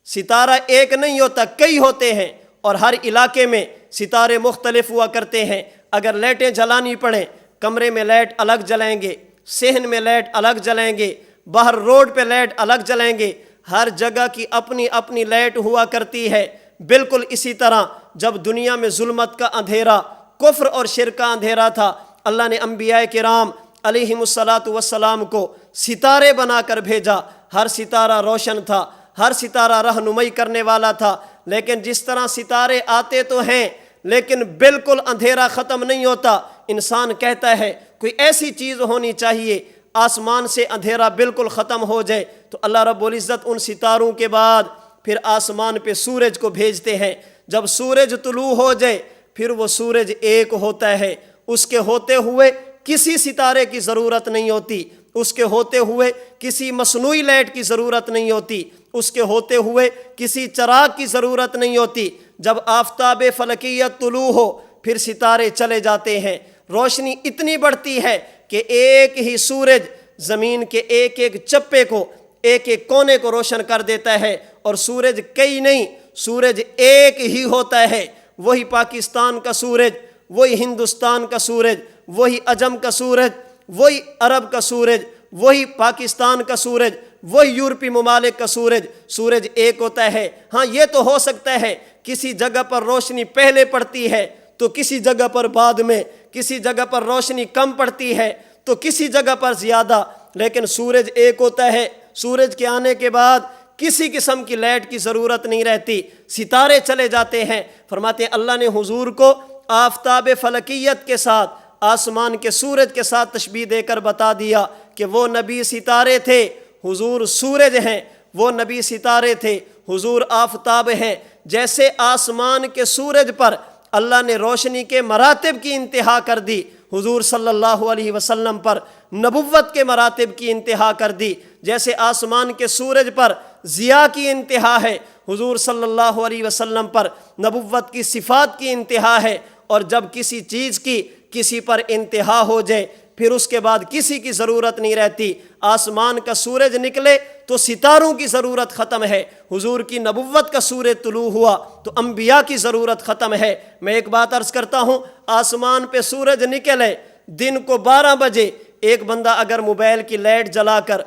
ستارہ ایک نہیں ہوتا، کئی ہوتے ہیں، اور ہر علاقے میں ستارے مختلف ہوا کرتے ہیں۔ اگر لائٹیں جلانی پڑیں، کمرے میں لائٹ الگ جلائیں گے، صحن میں لائٹ الگ جلائیں گے، باہر روڈ پہ لائٹ الگ جلائیں گے، ہر جگہ کی اپنی اپنی لائٹ ہوا کرتی ہے۔ بالکل اسی طرح جب دنیا میں ظلمت کا اندھیرا، کفر اور شرک کا اندھیرا تھا، اللہ نے انبیاء کرام علیہم السلام کو ستارے بنا کر بھیجا۔ ہر ستارہ روشن تھا، ہر ستارہ رہنمائی کرنے والا تھا۔ لیکن جس طرح ستارے آتے تو ہیں لیکن بالکل اندھیرا ختم نہیں ہوتا، انسان کہتا ہے کوئی ایسی چیز ہونی چاہیے آسمان سے اندھیرا بالکل ختم ہو جائے، تو اللہ رب العزت ان ستاروں کے بعد پھر آسمان پہ سورج کو بھیجتے ہیں۔ جب سورج طلوع ہو جائے پھر وہ سورج ایک ہوتا ہے، اس کے ہوتے ہوئے کسی ستارے کی ضرورت نہیں ہوتی، اس کے ہوتے ہوئے کسی مصنوعی لائٹ کی ضرورت نہیں ہوتی، اس کے ہوتے ہوئے کسی چراغ کی ضرورت نہیں ہوتی۔ جب آفتاب فلکیت طلوع ہو پھر ستارے چلے جاتے ہیں، روشنی اتنی بڑھتی ہے کہ ایک ہی سورج زمین کے ایک ایک چپے کو، ایک ایک کونے کو روشن کر دیتا ہے، اور سورج کئی نہیں، سورج ایک ہی ہوتا ہے۔ وہی پاکستان کا سورج، وہی ہندوستان کا سورج، وہی عجم کا سورج، وہی عرب کا سورج، وہی پاکستان کا سورج، وہی یورپی ممالک کا سورج، سورج ایک ہوتا ہے۔ ہاں یہ تو ہو سکتا ہے کسی جگہ پر روشنی پہلے پڑتی ہے تو کسی جگہ پر بعد میں، کسی جگہ پر روشنی کم پڑتی ہے تو کسی جگہ پر زیادہ، لیکن سورج ایک ہوتا ہے۔ سورج کے آنے کے بعد کسی قسم کی لائٹ کی ضرورت نہیں رہتی، ستارے چلے جاتے ہیں۔ فرماتے ہیں اللہ نے حضور کو آفتاب فلکیت کے ساتھ، آسمان کے سورج کے ساتھ تشبیہ دے کر بتا دیا کہ وہ نبی ستارے تھے، حضور سورج ہیں، وہ نبی ستارے تھے، حضور آفتاب ہیں۔ جیسے آسمان کے سورج پر اللہ نے روشنی کے مراتب کی انتہا کر دی، حضور صلی اللہ علیہ وسلم پر نبوت کے مراتب کی انتہا کر دی۔ جیسے آسمان کے سورج پر ضیاء کی انتہا ہے، حضور صلی اللہ علیہ وسلم پر نبوت کی صفات کی انتہا ہے۔ اور جب کسی چیز کی کسی پر انتہا ہو جائے پھر اس کے بعد کسی کی ضرورت نہیں رہتی۔ آسمان کا سورج نکلے تو ستاروں کی ضرورت ختم ہے، حضور کی نبوت کا سورج طلوع ہوا تو انبیاء کی ضرورت ختم ہے۔ میں ایک بات عرض کرتا ہوں، آسمان پہ سورج نکلے دن کو 12 بجے، ایک بندہ اگر موبائل کی لائٹ جلا کر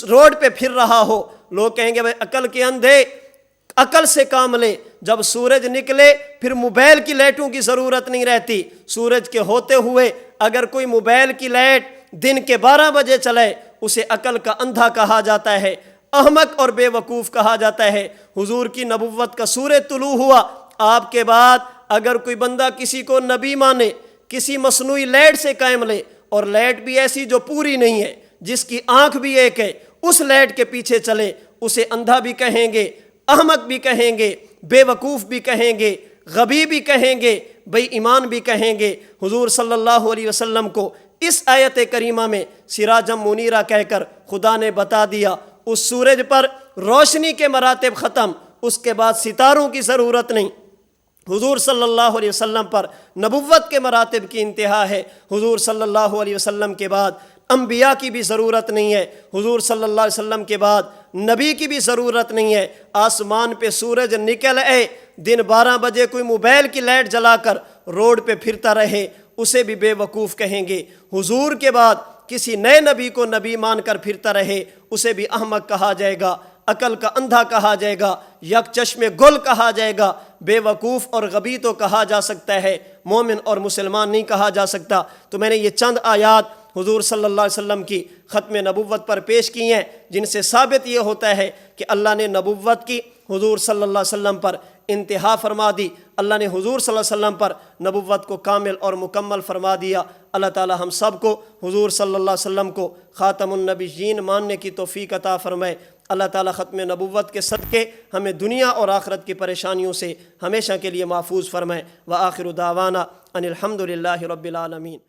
روڈ پہ پھر رہا ہو، لوگ کہیں گے بھائی عقل کے اندھے، عقل سے کام لے۔ جب سورج نکلے پھر موبائل کی لائٹوں کی ضرورت نہیں رہتی۔ سورج کے ہوتے ہوئے اگر کوئی موبائل کی لائٹ دن کے 12 بجے چلے اسے عقل کا اندھا کہا جاتا ہے، احمق اور بے وقوف کہا جاتا ہے۔ حضور کی نبوت کا سورج طلوع ہوا، آپ کے بعد اگر کوئی بندہ کسی کو نبی مانے، کسی مصنوعی لائٹ سے قائم لے، اور لائٹ بھی ایسی جو پوری نہیں ہے، جس کی آنکھ بھی ایک ہے، اس لائٹ کے پیچھے چلے، اسے اندھا بھی کہیں گے، احمق بھی کہیں گے، بے وقوف بھی کہیں گے، غبی بھی کہیں گے، بے ایمان بھی کہیں گے۔ حضور صلی اللہ علیہ وسلم کو اس آیت کریمہ میں سراجم منیرہ کہہ کر خدا نے بتا دیا، اس سورج پر روشنی کے مراتب ختم، اس کے بعد ستاروں کی ضرورت نہیں۔ حضور صلی اللہ علیہ وسلم پر نبوت کے مراتب کی انتہا ہے، حضور صلی اللہ علیہ وسلم کے بعد انبیاء کی بھی ضرورت نہیں ہے، حضور صلی اللہ علیہ وسلم کے بعد نبی کی بھی ضرورت نہیں ہے۔ آسمان پہ سورج نکل آئے، دن 12 بجے کوئی موبائل کی لائٹ جلا کر روڈ پہ پھرتا رہے، اسے بھی بے وقوف کہیں گے۔ حضور کے بعد کسی نئے نبی کو نبی مان کر پھرتا رہے، اسے بھی احمق کہا جائے گا، عقل کا اندھا کہا جائے گا، یک چشم گل کہا جائے گا۔ بے وقوف اور غبی تو کہا جا سکتا ہے، مومن اور مسلمان نہیں کہا جا سکتا۔ تو میں نے یہ چند آیات حضور صلی اللہ علیہ وسلم کی ختم نبوت پر پیش کی ہیں، جن سے ثابت یہ ہوتا ہے کہ اللہ نے نبوت کی حضور صلی اللہ علیہ وسلم پر انتہا فرما دی، اللہ نے حضور صلی اللہ علیہ وسلم پر نبوت کو کامل اور مکمل فرما دیا۔ اللہ تعالی ہم سب کو حضور صلی اللہ علیہ وسلم کو خاتم النبیین ماننے کی توفیق عطا فرمائے۔ اللہ تعالی ختم نبوت کے صدقے ہمیں دنیا اور آخرت کی پریشانیوں سے ہمیشہ کے لیے محفوظ فرمائے۔ وآخر دعوانا ان الحمد للہ رب العالمین۔